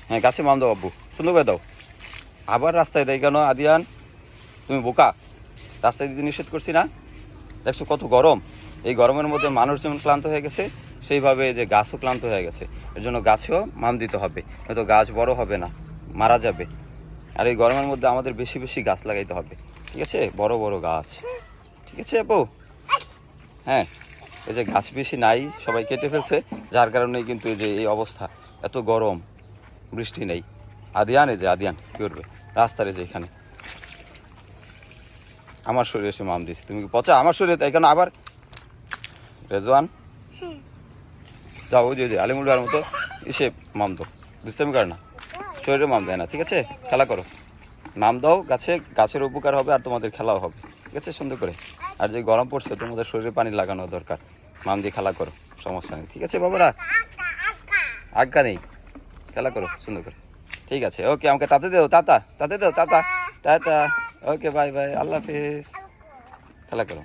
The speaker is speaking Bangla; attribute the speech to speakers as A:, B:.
A: হ্যাঁ গাছে মাম দাও আব্বু, সুন্দর করে দাও। আবার রাস্তায় দেয় কেন আদিয়ান? তুমি বোকা, রাস্তায় দিতে নিষেধ করছি না? দেখছো কত গরম, এই গরমের মধ্যে মানুষ যেমন ক্লান্ত হয়ে গেছে সেইভাবে যে গাছও ক্লান্ত হয়ে গেছে। এর জন্য গাছেও মাম দিতে হবে, হয়তো গাছ বড় হবে না, মারা যাবে। আর এই গরমের মধ্যে আমাদের বেশি বেশি গাছ লাগাইতে হবে, ঠিক আছে? বড় বড় গাছ, ঠিক আছে আপু? হ্যাঁ, এই যে গাছ বেশি নাই, সবাই কেটে ফেলছে, যার কারণেই কিন্তু এই যে এই অবস্থা, এত গরম, বৃষ্টি নেই। আদিয়ান, এই যে আদিয়ান কী করবে রাস্তার, যে এখানে আমার শরীরে এসে মাম দিছে, তুমি কি পচা আমার শরীরে? তাই কেন আবার রেজওয়ান যাও, ওই যে আলিমুল্লার মতো এসে মাম দাও, বুঝতে করে না, শরীরে মাম দেয় না, ঠিক আছে? খেলা করো, মাম দাও গাছে, গাছের উপকার হবে আর তোমাদের খেলাও হবে, ঠিক আছে? সুন্দর করে। আর যে গরম পড়ছে তোমাদের শরীরে পানি লাগানো দরকার, মাম দিয়ে খেলা করো, সমস্যা নেই, ঠিক আছে বাবারা? আজ্ঞা নেই, খেলা করো সুন্দর করে, ঠিক আছে? ওকে, আমাকে তাতে দেও, তাতে দেও, টাটা, ওকে, বাই বাই, আল্লাহ হাফিজ, খেলা করো।